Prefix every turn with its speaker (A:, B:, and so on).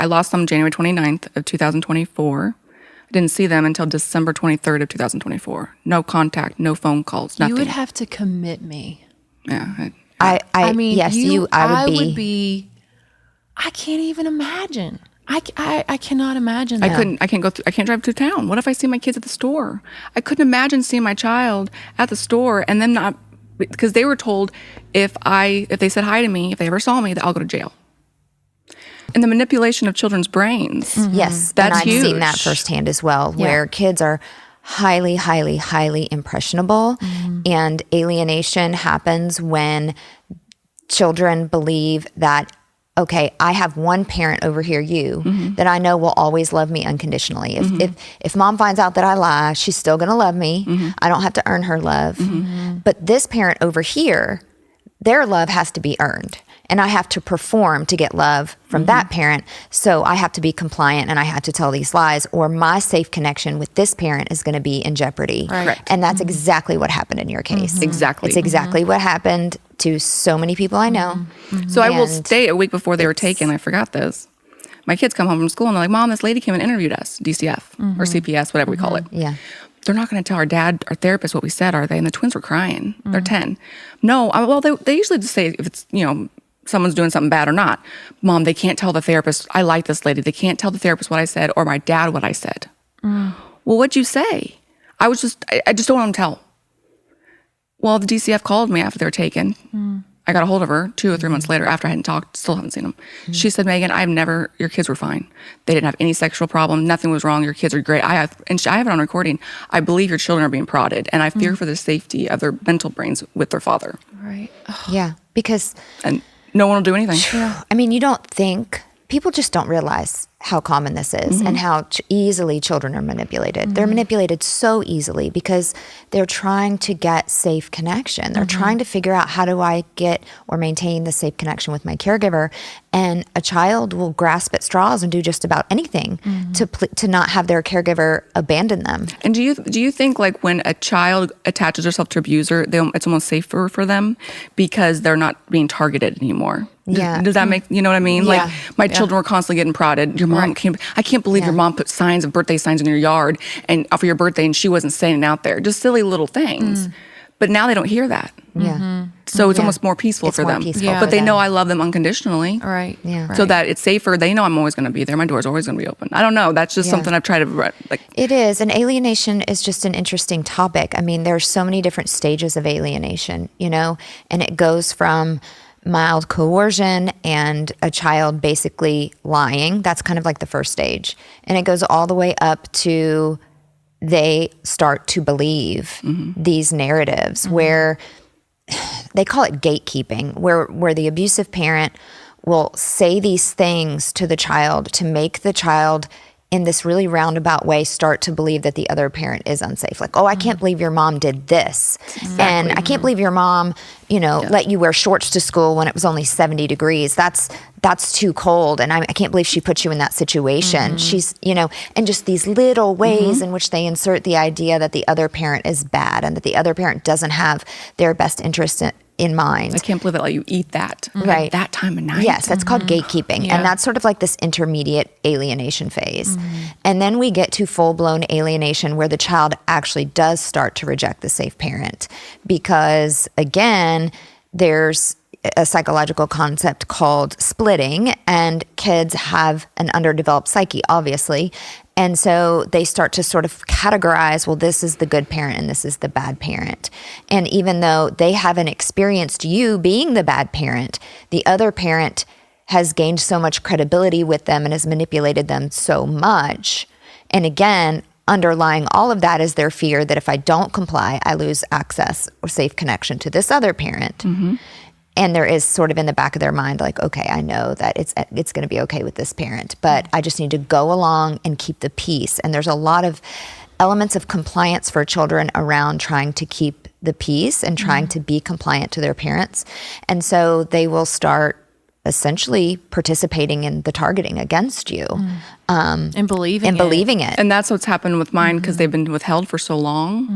A: I lost them January 29th of 2024. I didn't see them until December 23rd of 2024. No contact, no phone calls, nothing.
B: You would have to commit me.
A: Yeah.
C: I mean, yes, I would be.
B: I can't even imagine. I cannot imagine that.
A: I can't drive to town. What if I see my kids at the store? I couldn't imagine seeing my child at the store and them not, because they were told if they said hi to me, if they ever saw me, that I'll go to jail. And the manipulation of children's brains.
C: Mm-hmm. Yes,
A: that's
C: and I've
A: huge.
C: seen that firsthand as well, where kids are highly, highly, highly impressionable, and alienation happens when children believe that, okay, I have one parent over here, you, that I know will always love me unconditionally. If mom finds out that I lie, she's still going to love me. I don't have to earn her love. But this parent over here, their love has to be earned. And I have to perform to get love from that parent. So I have to be compliant and I have to tell these lies, or my safe connection with this parent is going to be in jeopardy.
A: Right.
C: And that's exactly what happened in your case.
A: Exactly.
C: It's exactly what happened to so many people I know.
A: So I will stay a week before they were taken. I forgot this. My kids come home from school and they're like, Mom, this lady came and interviewed us, DCF or CPS, whatever we call it.
C: Yeah.
A: They're not going to tell our therapist what we said, are they? And the twins were crying. They're 10. No, well, they usually just say if it's, someone's doing something bad or not. Mom, they can't tell the therapist, I like this lady. They can't tell the therapist what I said or my dad what I said. Well, what'd you say? I just don't want them to tell. Well, the DCF called me after they were taken. I got a hold of her 2 or 3 months later after I hadn't talked, still haven't seen them. She said, Megan, your kids were fine. They didn't have any sexual problem. Nothing was wrong. Your kids are great. I have it on recording. I believe your children are being prodded, and I fear for the safety of their mental brains with their father.
B: Right.
C: Yeah, because...
A: And no one will do anything.
C: I mean, you don't think... People just don't realize how common this is and how easily children are manipulated. They're manipulated so easily because they're trying to get safe connection. They're trying to figure out, how do I get or maintain the safe connection with my caregiver? And a child will grasp at straws and do just about anything to not have their caregiver abandon them.
A: And do you think, like, when a child attaches herself to an abuser, it's almost safer for them because they're not being targeted anymore?
C: Yeah.
A: Does that make, you know what I mean?
C: Yeah.
A: Like, my children were constantly getting prodded. Your mom I can't believe your mom put birthday signs in your yard and for your birthday, and she wasn't saying it out there. Just silly little things. But now they don't hear that.
C: Yeah.
A: So it's almost more peaceful for them. But they know I love them unconditionally.
B: Right.
C: Yeah.
A: So that it's safer. They know I'm always going to be there. My door's always going to be open. I don't know. That's just something I've tried to, like.
C: It is. And alienation is just an interesting topic. I mean, there's so many different stages of alienation, and it goes from mild coercion and a child basically lying. That's kind of like the first stage. And it goes all the way up to they start to believe these narratives where they call it gatekeeping, where the abusive parent will say these things to the child to make the child, in this really roundabout way, start to believe that the other parent is unsafe. Like, oh, I can't believe your mom did this. And I can't believe your mom, let you wear shorts to school when it was only 70 degrees. That's too cold. And I can't believe she put you in that situation. She's, and just these little ways in which they insert the idea that the other parent is bad and that the other parent doesn't have their best interest in mind.
A: I can't believe they let you eat that
C: right
A: at that time of night.
C: Yes, that's called gatekeeping. And that's sort of like this intermediate alienation phase. And then we get to full-blown alienation where the child actually does start to reject the safe parent. Because again, there's a psychological concept called splitting, and kids have an underdeveloped psyche, obviously. And so they start to sort of categorize, well, this is the good parent and this is the bad parent. And even though they haven't experienced you being the bad parent, the other parent has gained so much credibility with them and has manipulated them so much. And again, underlying all of that is their fear that if I don't comply, I lose access or safe connection to this other parent. And there is sort of in the back of their mind, like, okay, I know that it's going to be okay with this parent, but I just need to go along and keep the peace. And there's a lot of elements of compliance for children around trying to keep the peace and trying to be compliant to their parents. And so they will start essentially participating in the targeting against you.
B: And believing
C: it.
A: And that's what's happened with mine because they've been withheld for so long.